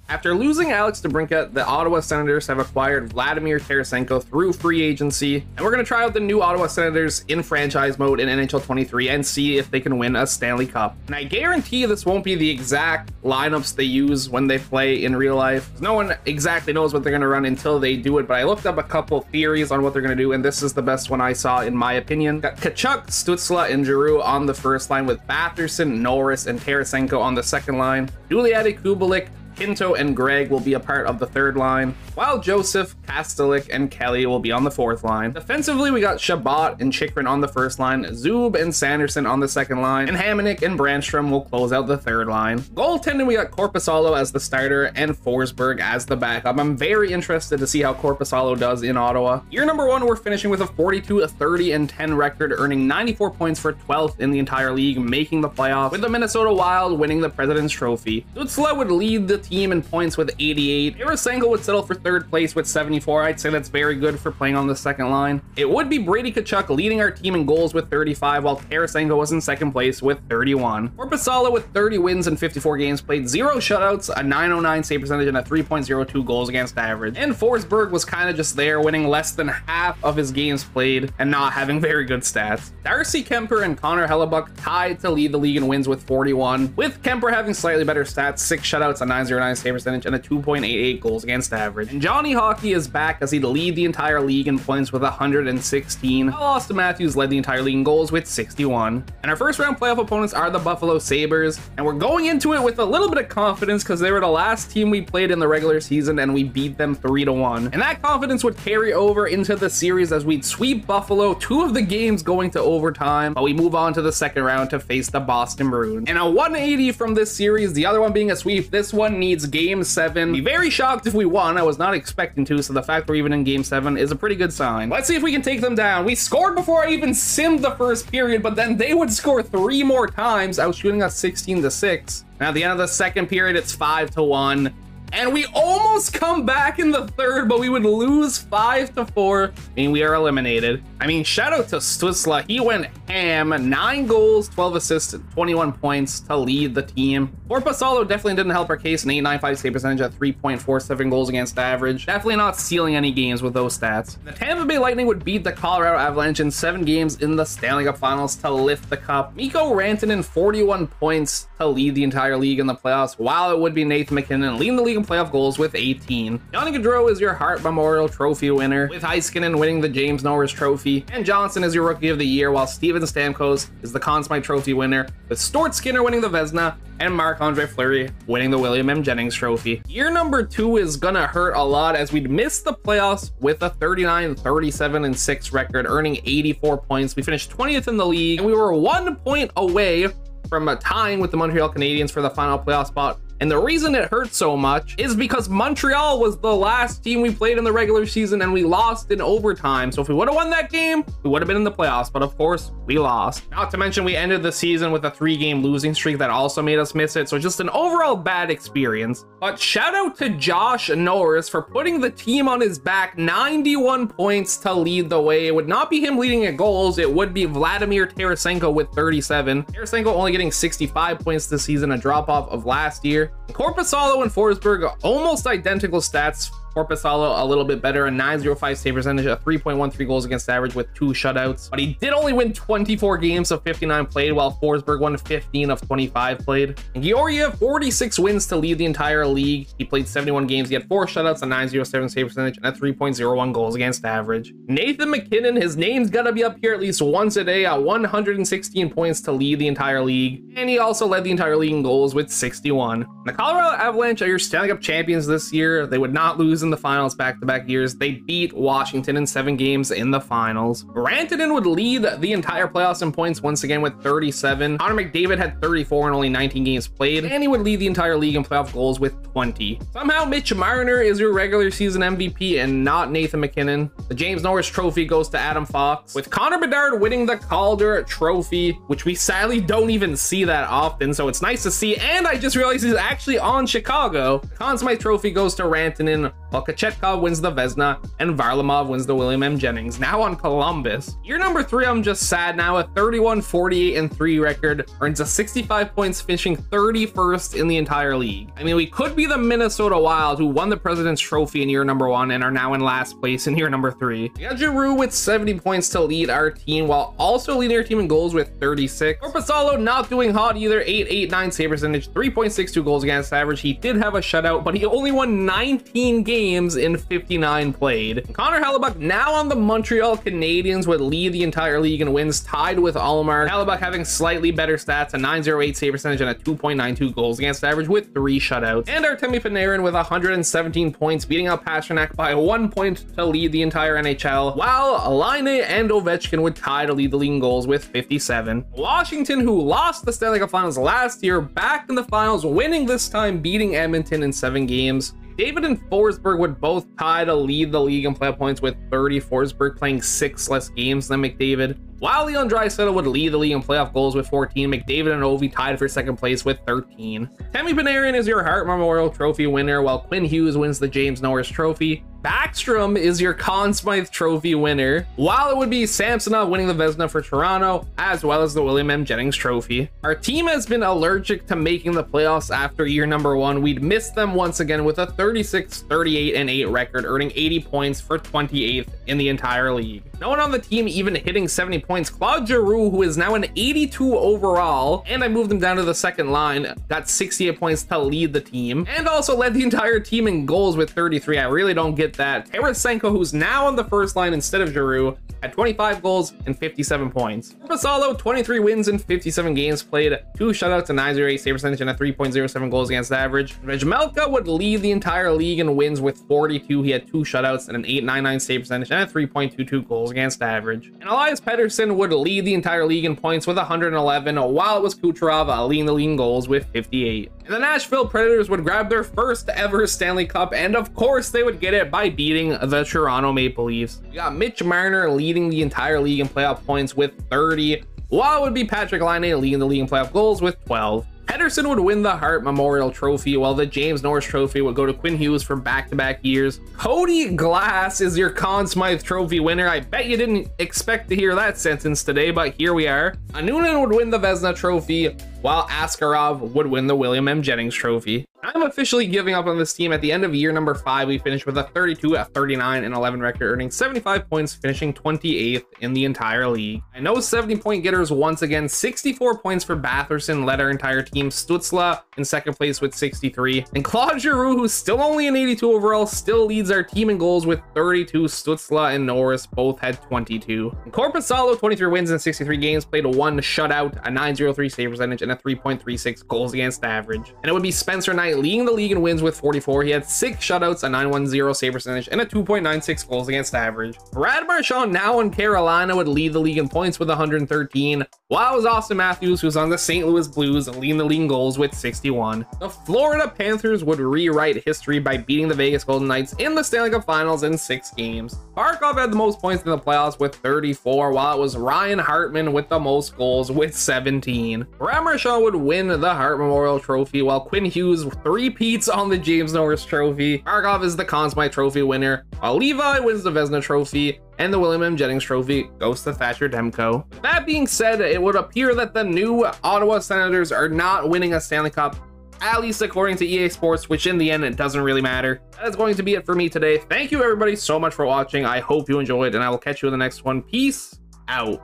After losing Alex DeBrincat, the Ottawa Senators have acquired Vladimir Tarasenko through free agency, and we're going to try out the new Ottawa Senators in franchise mode in NHL 23 and see if they can win a Stanley Cup. And I guarantee this won't be the exact lineups they use when they play in real life. No one exactly knows what they're going to run until they do it, but I looked up a couple theories on what they're going to do, and this is the best one I saw in my opinion. Got Tkachuk, Stützle, and Giroux on the first line with Batherson, Norris, and Tarasenko on the second line. Newly added Kubalik, Pinto, and Gregg will be a part of the third line, while Joseph, Kastelik, and Kelly will be on the fourth line. Defensively, we got Shabbat and Chikrin on the first line, Zub and Sanderson on the second line, and Hamonic and Brandstrom will close out the third line. Goaltending, we got Korpisalo as the starter and Forsberg as the backup. I'm very interested to see how Korpisalo does in Ottawa. Year number 1, we're finishing with a 42-30-10 record, earning 94 points for 12th in the entire league, making the playoffs, with the Minnesota Wild winning the President's Trophy. Stützle would lead the team in points with 88. Tarasenko would settle for third place with 74. I'd say that's very good for playing on the second line. It would be Brady Tkachuk leading our team in goals with 35, while Tarasenko was in second place with 31. Korpisalo with 30 wins and 54 games played, 0 shutouts, a .909 save percentage, and a 3.02 goals against average. And Forsberg was kind of just there, winning less than half of his games played and not having very good stats. Darcy Kemper and Connor Hellebuck tied to lead the league in wins with 41, with Kemper having slightly better stats, 6 shutouts, a .909 save percentage, and a 2.88 goals against average. And Johnny Hockey is back as he'd lead the entire league in points with 116, while Austin Matthews led the entire league in goals with 61. And our first round playoff opponents are the Buffalo Sabres, and we're going into it with a little bit of confidence because they were the last team we played in the regular season and we beat them 3-1. And that confidence would carry over into the series as we'd sweep Buffalo, 2 of the games going to overtime, but we move on to the second round to face the Boston Bruins. And a 180 from this series, the other one being a sweep. This one needs Game 7. Be very shocked if we won. I was not expecting to, so the fact we're even in Game 7 is a pretty good sign. Let's see if we can take them down. We scored before I even simmed the first period, but then they would score 3 more times, outshooting us 16-6. Now at the end of the second period, it's 5-1. And we almost come back in the third, but we would lose 5-4, and we are eliminated. I mean, shout out to Stützle. He went ham, 9 goals, 12 assists, 21 points to lead the team. Korpisalo definitely didn't help our case, an .895 save percentage at 3.47 goals against average. Definitely not stealing any games with those stats. The Tampa Bay Lightning would beat the Colorado Avalanche in 7 games in the Stanley Cup Finals to lift the cup. Mikko Rantanen, 41 points to lead the entire league in the playoffs, while it would be Nathan MacKinnon leading the league in playoff goals with 18. Johnny Gaudreau is your Hart Memorial Trophy winner, with Heiskanen winning the James Norris Trophy, and Johnson is your Rookie of the Year, while Steven Stamkos is the Conn Smythe Trophy winner, with Stuart Skinner winning the Vezina, and Marc-Andre Fleury winning the William M. Jennings Trophy. Year number 2 is gonna hurt a lot as we'd miss the playoffs with a 39-37-6 record, earning 84 points. We finished 20th in the league, and we were 1 point away from tying with the Montreal Canadiens for the final playoff spot. And the reason it hurt so much is because Montreal was the last team we played in the regular season and we lost in overtime. So if we would have won that game, we would have been in the playoffs, but of course we lost. Not to mention we ended the season with a 3-game losing streak that also made us miss it. So just an overall bad experience. But shout out to Josh Norris for putting the team on his back, 91 points to lead the way. It would not be him leading at goals. It would be Vladimir Tarasenko with 37. Tarasenko only getting 65 points this season, a drop off of last year. Korpisalo and Forsberg, almost identical stats. Korpisalo a little bit better, a .905 save percentage, a 3.13 goals against average with 2 shutouts. But he did only win 24 games of 59 played, while Forsberg won 15 of 25 played. And Georgiev, 46 wins to lead the entire league. He played 71 games. He had 4 shutouts, a .907 save percentage, and a 3.01 goals against average. Nathan MacKinnon, his name's gotta be up here at least once a day, at 116 points to lead the entire league. And he also led the entire league in goals with 61. The Colorado Avalanche are your Stanley Cup champions this year. They would not lose in the finals back-to-back years. They beat Washington in 7 games in the finals. Rantanen would lead the entire playoffs in points once again with 37. Connor McDavid had 34 and only 19 games played, and he would lead the entire league in playoff goals with 20. Somehow Mitch Marner is your regular season MVP and not Nathan MacKinnon. The James Norris Trophy goes to Adam Fox, with Connor Bedard winning the Calder Trophy, which we sadly don't even see that often, so it's nice to see. And I just realized he's actually on Chicago. The Conn Smythe Trophy goes to Rantanen, while Kochetkov wins the Vezina and Varlamov wins the William M. Jennings. Now on Columbus. Year number 3, I'm just sad now. A 31-48-3 record, earns a 65 points, finishing 31st in the entire league. I mean, we could be the Minnesota Wild, who won the President's Trophy in year number 1 and are now in last place in year number 3. We got Giroux with 70 points to lead our team, while also leading our team in goals with 36. Korpisalo not doing hot either. 8.89 save percentage, 3.62 goals against average. He did have a shutout, but he only won 19 games in 59 played. Connor Hellebuyck now on the Montreal Canadiens would lead the entire league in wins, tied with Ullmark. Hellebuyck having slightly better stats, a 9.08 save percentage and a 2.92 goals against average with 3 shutouts. And Artemi Panarin with 117 points, beating out Pasternak by 1 point to lead the entire NHL, while Laine and Ovechkin would tie to lead the league in goals with 57. Washington, who lost the Stanley Cup Finals last year, back in the finals, winning this time, beating Edmonton in 7 games. David and Forsberg would both tie to lead the league in playoff points with 30, Forsberg playing 6 less games than McDavid. While Leon Draisaitl would lead the league in playoff goals with 14, McDavid and Ovi tied for second place with 13. Temi Panarin is your Hart Memorial Trophy winner, while Quinn Hughes wins the James Norris Trophy. Backstrom is your Conn Smythe Trophy winner, while it would be Samsonov winning the Vezina for Toronto, as well as the William M. Jennings Trophy. Our team has been allergic to making the playoffs after year number 1. We'd missed them once again with a 36, 38, and 8 record, earning 80 points for 28th in the entire league. No one on the team even hitting 70 points. Claude Giroux, who is now an 82 overall, and I moved him down to the second line, got 68 points to lead the team, and also led the entire team in goals with 33. I really don't get that. Tarasenko, who's now on the first line instead of Giroux, had 25 goals and 57 points. Korpisalo, 23 wins in 57 games played, 2 shutouts, a 9.08 save percentage, and a 3.07 goals against average. Vejmelka would lead the entire league in wins with 42. He had 2 shutouts and an 8.99 save percentage and a 3.22 goals against average. And Elias Pettersson would lead the entire league in points with 111, while it was Kucherov leading the league in goals with 58. And the Nashville Predators would grab their first ever Stanley Cup, and of course they would get it by beating the Toronto Maple Leafs. We got Mitch Marner leading the entire league in playoff points with 30, while it would be Patrick Laine leading the league in playoff goals with 12. Pettersson would win the Hart Memorial Trophy, while the James Norris Trophy would go to Quinn Hughes for back-to-back years. Cody Glass is your Conn Smythe Trophy winner. I bet you didn't expect to hear that sentence today, but here we are. Noonan would win the Vezina Trophy, while Askarov would win the William M. Jennings Trophy. I'm officially giving up on this team. At the end of year number 5, we finished with a 32, a 39, and 11 record, earning 75 points, finishing 28th in the entire league. I know 70-point getters once again. 64 points for Batherson led our entire team. Stützle in second place with 63. And Claude Giroux, who's still only an 82 overall, still leads our team in goals with 32. Stützle and Norris both had 22. And Korpisalo, 23 wins in 63 games, played 1 shutout, a 9.03 save percentage, and a 3.36 goals against average. And it would be Spencer Knight leading the league in wins with 44. He had 6 shutouts, a 9.10 save percentage, and a 2.96 goals against average. Brad Marchand, now in Carolina, would lead the league in points with 113, while it was Austin Matthews, who's on the St. Louis Blues, leading the league in goals with 61. The Florida Panthers would rewrite history by beating the Vegas Golden Knights in the Stanley Cup Finals in 6 games. Barkov had the most points in the playoffs with 34, while it was Ryan Hartman with the most goals with 17. Brad Marchand would win the Hart Memorial Trophy, while Quinn Hughes 3-peats on the James Norris Trophy. Barkov is the Conn Smythe Trophy winner, while Levi wins the Vezina Trophy, and the William M. Jennings Trophy goes to Thatcher Demko. With that being said, it would appear that the new Ottawa Senators are not winning a Stanley Cup, at least according to EA Sports, which in the end, it doesn't really matter. That is going to be it for me today. Thank you everybody so much for watching. I hope you enjoyed, and I will catch you in the next one. Peace out.